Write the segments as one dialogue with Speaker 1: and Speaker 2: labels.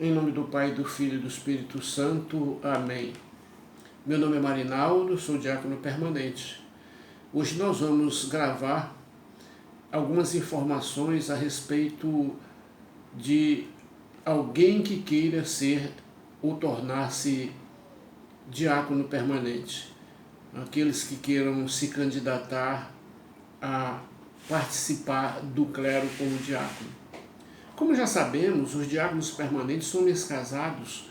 Speaker 1: Em nome do Pai, do Filho e do Espírito Santo. Amém. Meu nome é Marinaldo, sou diácono permanente. Hoje nós vamos gravar algumas informações a respeito de alguém que queira ser ou tornar-se diácono permanente. Aqueles que queiram se candidatar a participar do clero como diácono. Como já sabemos, os diáconos permanentes são homens casados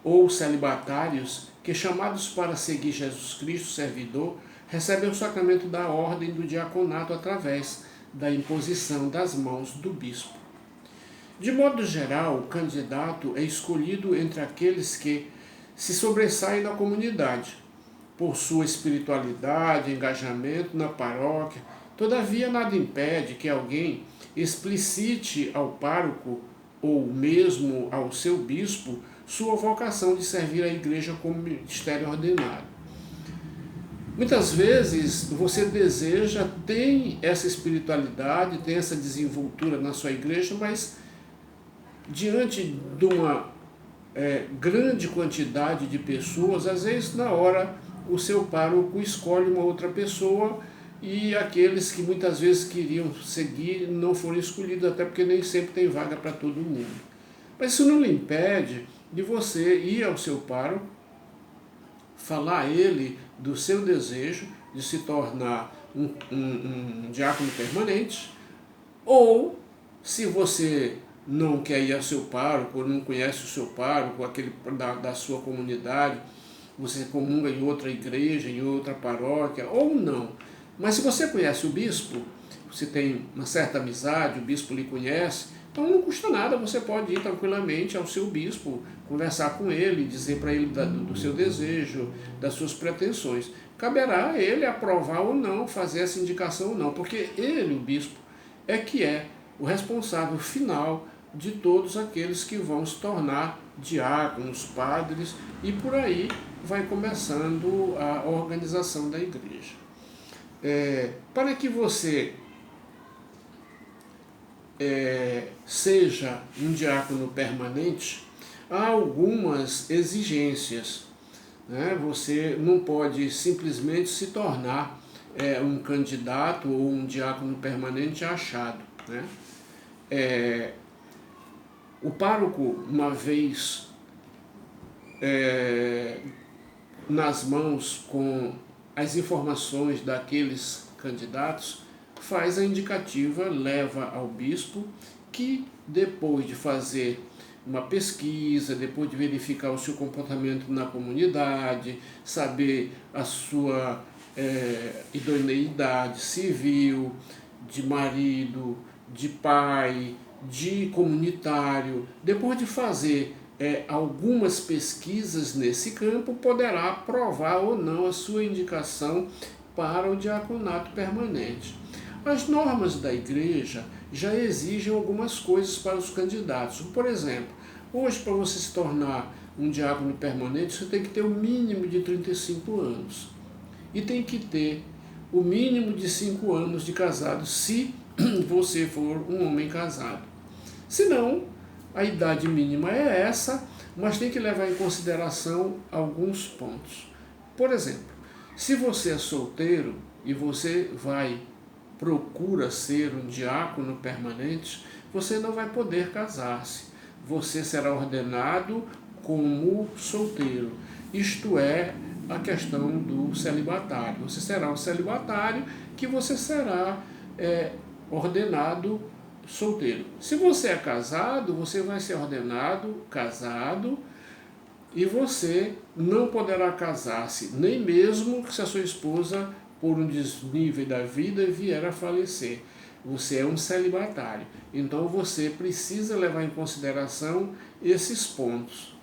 Speaker 1: ou celibatários que, chamados para seguir Jesus Cristo, servidor, recebem o sacramento da ordem do diaconato através da imposição das mãos do bispo. De modo geral, o candidato é escolhido entre aqueles que se sobressaem na comunidade, por sua espiritualidade, engajamento na paróquia. Todavia, nada impede que alguém explicite ao pároco ou mesmo ao seu bispo sua vocação de servir a igreja como ministério ordenado. Muitas vezes você deseja, tem essa espiritualidade, tem essa desenvoltura na sua igreja, mas diante de uma grande quantidade de pessoas, às vezes na hora o seu pároco escolhe uma outra pessoa e aqueles que muitas vezes queriam seguir não foram escolhidos, até porque nem sempre tem vaga para todo mundo. Mas isso não lhe impede de você ir ao seu pároco, falar a ele do seu desejo de se tornar um diácono permanente, ou se você não quer ir ao seu pároco, ou não conhece o seu pároco, aquele da sua comunidade, você comunga em outra igreja, em outra paróquia, ou não. Mas se você conhece o bispo, você tem uma certa amizade, o bispo lhe conhece, então não custa nada, você pode ir tranquilamente ao seu bispo, conversar com ele, dizer para ele do seu desejo, das suas pretensões. Caberá a ele aprovar ou não, fazer essa indicação ou não, porque ele, o bispo, é que é o responsável final de todos aqueles que vão se tornar diáconos, padres, e por aí vai começando a organização da igreja. Para que você seja um diácono permanente, há algumas exigências. Você não pode simplesmente se tornar um candidato ou um diácono permanente achado. O pároco, uma vez nas mãos com as informações daqueles candidatos, faz a indicativa, leva ao bispo, que depois de fazer uma pesquisa, depois de verificar o seu comportamento na comunidade, saber a sua idoneidade civil, de marido, de pai, de comunitário, depois de fazer algumas pesquisas nesse campo, poderá aprovar ou não a sua indicação para o diaconato permanente. As normas da igreja já exigem algumas coisas para os candidatos. Por exemplo, hoje, para você se tornar um diácono permanente, você tem que ter o mínimo de 35 anos. E tem que ter o mínimo de 5 anos de casado, se você for um homem casado. Se não, a idade mínima é essa, mas tem que levar em consideração alguns pontos. Por exemplo, se você é solteiro e você procura ser um diácono permanente, você não vai poder casar-se. Você será ordenado como solteiro. Isto é a questão do celibatário. Você será um celibatário que você será ordenado solteiro. Se você é casado, você vai ser ordenado casado e você não poderá casar-se, nem mesmo se a sua esposa, por um desnível da vida, vier a falecer. Você é um celibatário. Então você precisa levar em consideração esses pontos,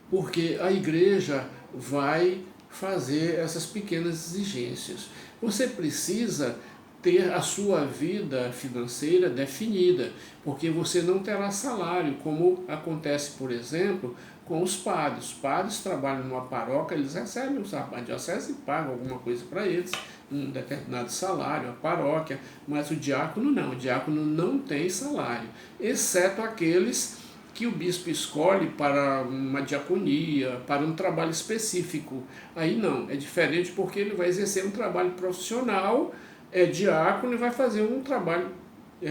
Speaker 1: porque a igreja vai fazer essas pequenas exigências. Você precisa ter a sua vida financeira definida, porque você não terá salário, como acontece, por exemplo, com os padres. Os padres trabalham numa paróquia, eles recebem, a diocese paga alguma coisa para eles, um determinado salário, a paróquia, mas o diácono não tem salário, exceto aqueles que o bispo escolhe para uma diaconia, para um trabalho específico. Aí não, é diferente porque ele vai exercer um trabalho profissional, é diácono e vai fazer um trabalho,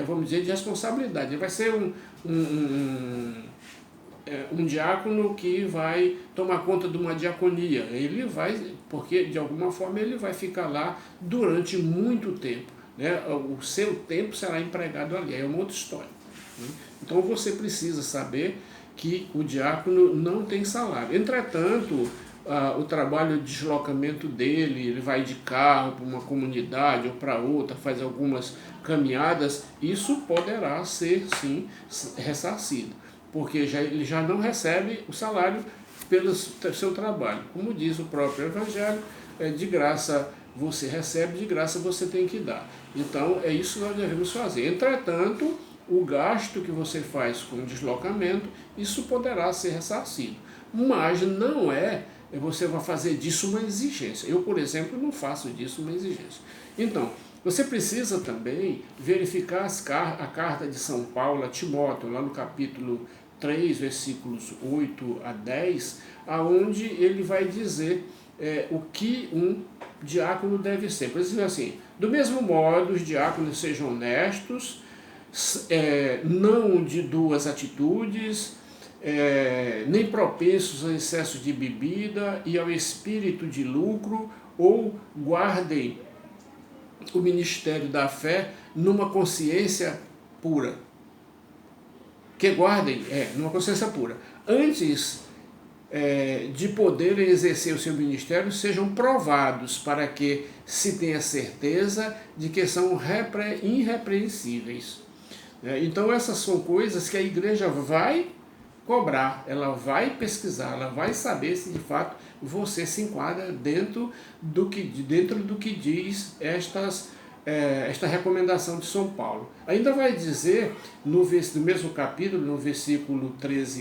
Speaker 1: vamos dizer, de responsabilidade. Ele vai ser um diácono que vai tomar conta de uma diaconia. Ele vai, porque de alguma forma ele vai ficar lá durante muito tempo, né? O seu tempo será empregado ali, é uma outra história, né? Então você precisa saber que o diácono não tem salário. Entretanto, o trabalho de deslocamento dele, ele vai de carro para uma comunidade ou para outra, faz algumas caminhadas, isso poderá ser sim ressarcido, porque ele já não recebe o salário pelo seu trabalho. Como diz o próprio Evangelho, de graça você recebe, de graça você tem que dar. Então é isso que nós devemos fazer. Entretanto, o gasto que você faz com o deslocamento, isso poderá ser ressarcido. Mas não você vai fazer disso uma exigência. Eu, por exemplo, não faço disso uma exigência. Então, você precisa também verificar a carta de São Paulo a Timóteo, lá no capítulo 3, versículos 8 a 10, aonde ele vai dizer o que um diácono deve ser. Por exemplo, assim, do mesmo modo, os diáconos sejam honestos, não de duas atitudes, nem propensos ao excesso de bebida e ao espírito de lucro, ou guardem o ministério da fé numa consciência pura. Que guardem, numa consciência pura. Antes de poderem exercer o seu ministério, sejam provados para que se tenha certeza de que são irrepreensíveis. Então essas são coisas que a igreja vai cobrar, ela vai pesquisar, ela vai saber se de fato você se enquadra dentro do que diz esta recomendação de São Paulo. Ainda vai dizer, no mesmo capítulo, no versículo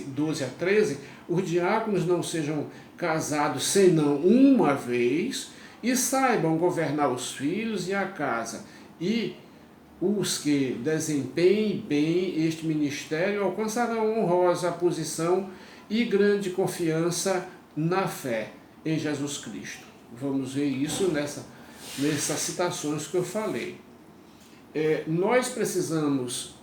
Speaker 1: 12 a 13, os diáconos não sejam casados senão uma vez, e saibam governar os filhos e a casa, e os que desempenhem bem este ministério alcançarão honrosa posição e grande confiança na fé em Jesus Cristo. Vamos ver isso nessas citações que eu falei. Nós precisamos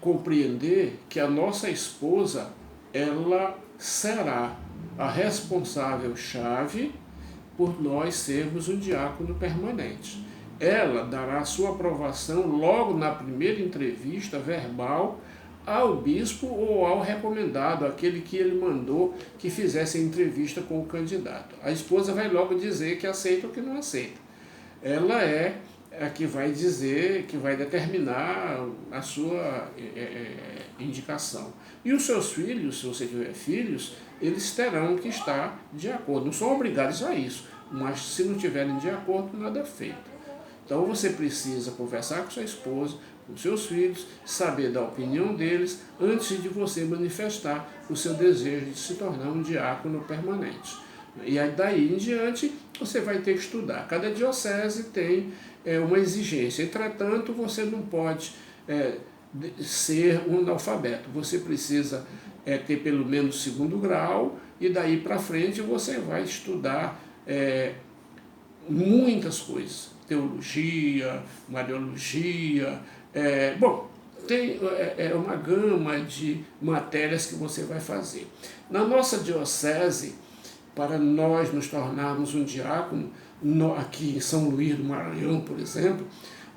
Speaker 1: compreender que a nossa esposa, ela será a responsável chave por nós sermos um diácono permanente. Ela dará sua aprovação logo na primeira entrevista verbal ao bispo ou ao recomendado, aquele que ele mandou que fizesse a entrevista com o candidato. A esposa vai logo dizer que aceita ou que não aceita. Ela é a que vai dizer, que vai determinar a sua indicação. E os seus filhos, se você tiver filhos, eles terão que estar de acordo. Não são obrigados a isso, mas se não estiverem de acordo, nada é feito. Então você precisa conversar com sua esposa, com seus filhos, saber da opinião deles, antes de você manifestar o seu desejo de se tornar um diácono permanente. E aí daí em diante você vai ter que estudar. Cada diocese tem uma exigência. Entretanto, você não pode ser um analfabeto. Você precisa ter pelo menos 2º grau, e daí para frente você vai estudar muitas coisas. Teologia, mariologia, tem uma gama de matérias que você vai fazer. Na nossa diocese, para nós nos tornarmos um diácono, aqui em São Luís do Maranhão, por exemplo,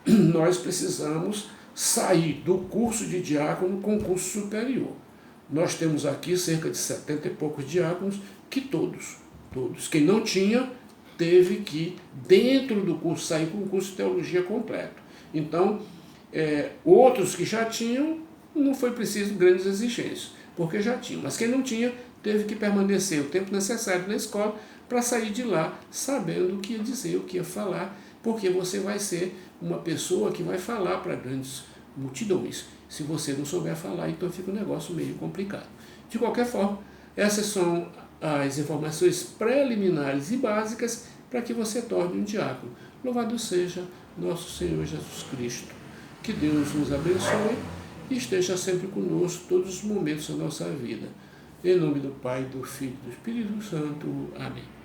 Speaker 1: nós precisamos sair do curso de diácono com curso superior. Nós temos aqui cerca de 70 e poucos diáconos, que todos, quem não tinha, teve que, dentro do curso, sair com o curso de teologia completo. Então, outros que já tinham, não foi preciso grandes exigências, porque já tinham. Mas quem não tinha, teve que permanecer o tempo necessário na escola para sair de lá sabendo o que ia dizer, o que ia falar, porque você vai ser uma pessoa que vai falar para grandes multidões. Se você não souber falar, então fica um negócio meio complicado. De qualquer forma, essas são as informações preliminares e básicas para que você torne um diácono. Louvado seja nosso Senhor Jesus Cristo. Que Deus nos abençoe e esteja sempre conosco todos os momentos da nossa vida. Em nome do Pai, do Filho e do Espírito Santo. Amém.